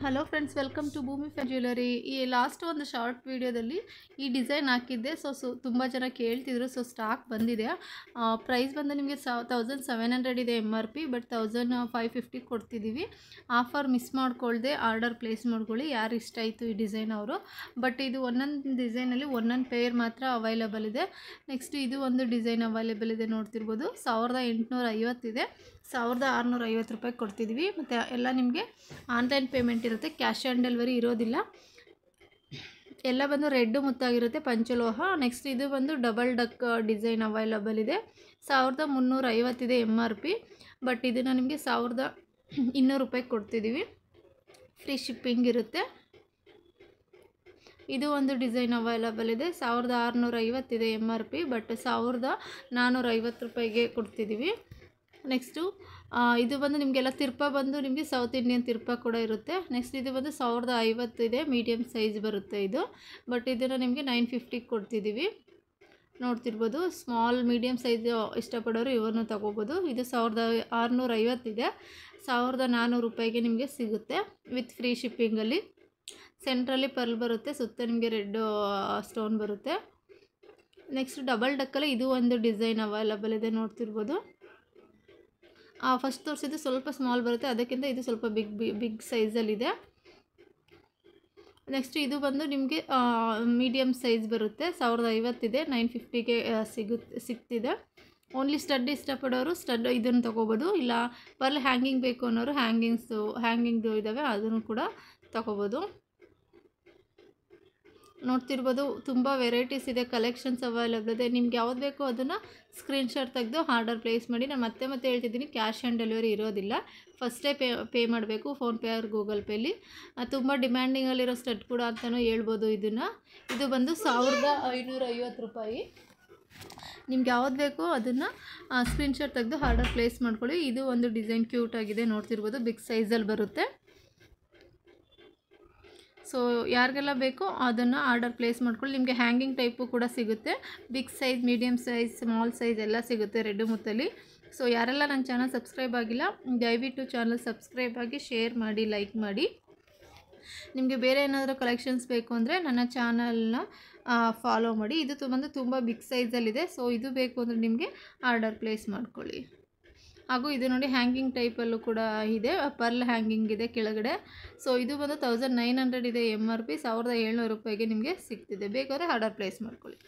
Hello friends, welcome to ಭೂಮಿ fan jewellery. ಈ last ಒಂದು ಶಾರ್ಟ್ ವಿಡಿಯೋದಲ್ಲಿ ಈ ಡಿಸೈನ್ ಹಾಕಿದ್ದೆ. ತುಂಬ ಜನ ಕೇಳ್ತಿದ್ರು. ಸ್ಟಾಕ್ ಬಂದಿದೆ. ಪ್ರೈಸ್ ಬಂದು ನಿಮಗೆ 1700 ಇದೆ MRP, ಬಟ್ 1550 ಕೊಡ್ತಿದ್ದೀವಿ. ಆಫರ್ ಮಿಸ್ ಮಾಡ್ಕೊಳ್ದೆ ಆರ್ಡರ್ ಪ್ಲೇಸ್ ಮಾಡ್ಕೊಳ್ಳಿ. ಯಾರು ಇಷ್ಟ ಆಯಿತು ಈ ಡಿಸೈನ್ ಅವರು. ಬಟ್ ಇದು ಒಂದೊಂದು ಡಿಸೈನಲ್ಲಿ ಒಂದೊಂದು ಪೇರ್ ಮಾತ್ರ ಅವೈಲಬಲ್ ಇದೆ. ನೆಕ್ಸ್ಟ್ ಇದು ಒಂದು ಡಿಸೈನ್ ಅವೈಲೇಬಲ್ ಇದೆ, ನೋಡ್ತಿರ್ಬೋದು. 1850 ಇದೆ. 1650 ರೂಪಾಯಿ ಕೊಡ್ತಿದ್ವಿ. ಮತ್ತು ಎಲ್ಲ ನಿಮಗೆ ಆನ್ಲೈನ್ ಪೇಮೆಂಟ್ ಇರುತ್ತೆ, ಕ್ಯಾಶ್ ಆನ್ ಡೆಲಿವರಿ ಇರೋದಿಲ್ಲ. ಎಲ್ಲ ಬಂದು ರೆಡ್ ಮುತ್ತಾಗಿರುತ್ತೆ, ಪಂಚಲೋಹ. ನೆಕ್ಸ್ಟ್ ಇದು ಬಂದು ಡಬಲ್ ಡಕ್ ಡಿಸೈನ್ ಅವೈಲಬಲ್ ಇದೆ. 1350 ಇದೆ MRP, ಬಟ್ ಇದನ್ನು ನಿಮಗೆ 1200 ರೂಪಾಯಿ ಕೊಡ್ತಿದ್ದೀವಿ. ಫ್ರೀ ಶಿಪ್ಪಿಂಗ್ ಇರುತ್ತೆ. ಇದು ಒಂದು ಡಿಸೈನ್ ಅವೈಲಬಲ್ ಇದೆ. 1650 ಇದೆ MRP, ಬಟ್ 1450 ರೂಪಾಯಿಗೆ ಕೊಡ್ತಿದ್ದೀವಿ. ನೆಕ್ಸ್ಟು ಇದು ಬಂದು ನಿಮಗೆಲ್ಲ ತಿರ್ಪ ಬಂದು ನಿಮಗೆ ಸೌತ್ ಇಂಡಿಯನ್ ತಿರ್ಪ ಕೂಡ ಇರುತ್ತೆ. ನೆಕ್ಸ್ಟ್ ಇದು ಬಂದು 1050 ಇದೆ, ಮೀಡಿಯಮ್ ಸೈಜ್ ಬರುತ್ತೆ ಇದು. ಬಟ್ ಇದನ್ನು ನಿಮಗೆ 950 ಕೊಡ್ತಿದ್ದೀವಿ, ನೋಡ್ತಿರ್ಬೋದು. ಸ್ಮಾಲ್ ಮೀಡಿಯಮ್ ಸೈಜ್ ಇಷ್ಟಪಡೋರು ಇವನ್ನು ತೊಗೋಬೋದು. ಇದು 1650 ಇದೆ. 1400 ರೂಪಾಯಿಗೆ ನಿಮಗೆ ಸಿಗುತ್ತೆ ವಿತ್ ಫ್ರೀ ಶಿಪ್ಪಿಂಗಲ್ಲಿ. ಸೆಂಟ್ರಲ್ಲಿ ಪರ್ಲ್ ಬರುತ್ತೆ, ಸುತ್ತ ನಿಮಗೆ ರೆಡ್ ಸ್ಟೋನ್ ಬರುತ್ತೆ. ನೆಕ್ಸ್ಟ್ ಡಬಲ್ ಡಕ್ಕಲ್ಲಿ ಇದು ಒಂದು ಡಿಸೈನ್ ಅವೈಲಬಲ್ ಇದೆ, ನೋಡ್ತಿರ್ಬೋದು. ಫಸ್ಟ್ ತೋರಿಸಿದ್ದು ಸ್ವಲ್ಪ ಸ್ಮಾಲ್ ಬರುತ್ತೆ, ಅದಕ್ಕಿಂತ ಇದು ಸ್ವಲ್ಪ ಬಿಗ್ ಸೈಜಲ್ಲಿದೆ. ನೆಕ್ಸ್ಟ್ ಇದು ಬಂದು ನಿಮಗೆ ಮೀಡಿಯಮ್ ಸೈಜ್ ಬರುತ್ತೆ. 1050 ಇದೆ, 950ಗೆ ಸಿಗ್ತಿದೆ. ಓನ್ಲಿ ಸ್ಟಡ್ ಇಷ್ಟಪಡೋರು ಸ್ಟಡ್ ಇದನ್ನು ತೊಗೋಬೋದು. ಇಲ್ಲ ಪರ್ಲ್ ಹ್ಯಾಂಗಿಂಗ್ ಬೇಕು ಅನ್ನೋರು ಹ್ಯಾಂಗಿಂಗ್ದು ಇದ್ದಾವೆ, ಅದನ್ನು ಕೂಡ ತೊಗೋಬೋದು. ನೋಡ್ತಿರ್ಬೋದು, ತುಂಬ ವೆರೈಟೀಸ್ ಇದೆ, ಕಲೆಕ್ಷನ್ಸ್ ಅವೈಲಬಲ್ ಇದೆ. ನಿಮ್ಗೆ ಯಾವ್ದು ಬೇಕೋ ಅದನ್ನು ಸ್ಕ್ರೀನ್ಶಾಟ್ ತೆಗೆದು ಆರ್ಡರ್ ಪ್ಲೇಸ್ ಮಾಡಿ. ನಾನು ಮತ್ತೆ ಹೇಳ್ತಿದ್ದೀನಿ, ಕ್ಯಾಶ್ ಆನ್ ಡೆಲಿವರಿ ಇರೋದಿಲ್ಲ. ಫಸ್ಟೇ ಪೇ ಮಾಡಬೇಕು, ಫೋನ್ಪೇ ಆರ್ ಗೂಗಲ್ ಪೇಲಿ. ತುಂಬ ಡಿಮ್ಯಾಂಡಿಂಗಲ್ಲಿರೋ ಸ್ಟಡ್ ಕೂಡ ಅಂತಲೂ ಹೇಳ್ಬೋದು ಇದನ್ನು. ಇದು ಬಂದು 1550 ರೂಪಾಯಿ. ನಿಮ್ಗೆ ಯಾವ್ದು ಬೇಕೋ ಅದನ್ನು ಸ್ಕ್ರೀನ್ಶಾಟ್ ತೆಗೆದು ಆರ್ಡರ್ ಪ್ಲೇಸ್ ಮಾಡ್ಕೊಳ್ಳಿ. ಇದು ಒಂದು ಡಿಸೈನ್ ಕ್ಯೂಟ್ ಆಗಿದೆ, ನೋಡ್ತಿರ್ಬೋದು. ಬಿಗ್ ಸೈಜಲ್ಲಿ ಬರುತ್ತೆ. ಸೊ ಯಾರಿಗೆಲ್ಲ ಬೇಕೋ ಅದನ್ನು ಆರ್ಡರ್ ಪ್ಲೇಸ್ ಮಾಡ್ಕೊಳ್ಳಿ. ನಿಮಗೆ ಹ್ಯಾಂಗಿಂಗ್ ಟೈಪು ಕೂಡ ಸಿಗುತ್ತೆ. Big size, medium size, small size ಎಲ್ಲ ಸಿಗುತ್ತೆ ರೆಡ್ ಮುತ್ತಲ್ಲಿ. ಸೊ ಯಾರೆಲ್ಲ ನನ್ನ ಚಾನಲ್ ಸಬ್ಸ್ಕ್ರೈಬ್ ಆಗಿಲ್ಲ, ದಯವಿಟ್ಟು ಚಾನಲ್ ಸಬ್ಸ್ಕ್ರೈಬ್ ಆಗಿ, ಶೇರ್ ಮಾಡಿ, ಲೈಕ್ ಮಾಡಿ. ನಿಮಗೆ ಬೇರೆ ಏನಾದರೂ ಕಲೆಕ್ಷನ್ಸ್ ಬೇಕು ಅಂದರೆ ನನ್ನ ಚಾನಲ್ನ ಫಾಲೋ ಮಾಡಿ. ಇದು ಬಂದು ತುಂಬ ಬಿಗ್ ಸೈಜಲ್ಲಿದೆ. ಸೊ ಇದು ಬೇಕು ಅಂದರೆ ನಿಮಗೆ ಆರ್ಡರ್ ಪ್ಲೇಸ್ ಮಾಡ್ಕೊಳ್ಳಿ. ಹಾಗೂ ಇದು ನೋಡಿ, ಹ್ಯಾಂಗಿಂಗ್ ಟೈಪಲ್ಲೂ ಕೂಡ ಇದೆ, ಪರ್ಲ್ ಹ್ಯಾಂಗಿಂಗ್ ಇದೆ ಕೆಳಗಡೆ. ಸೊ ಇದು ಬಂದು 1900 ಇದೆ MRP, 1700 ರೂಪಾಯಿಗೆ ನಿಮಗೆ ಸಿಗ್ತಿದೆ. ಬೇಕಾದರೆ ಆರ್ಡರ್ ಪ್ಲೇಸ್ ಮಾಡ್ಕೊಳ್ಳಿ.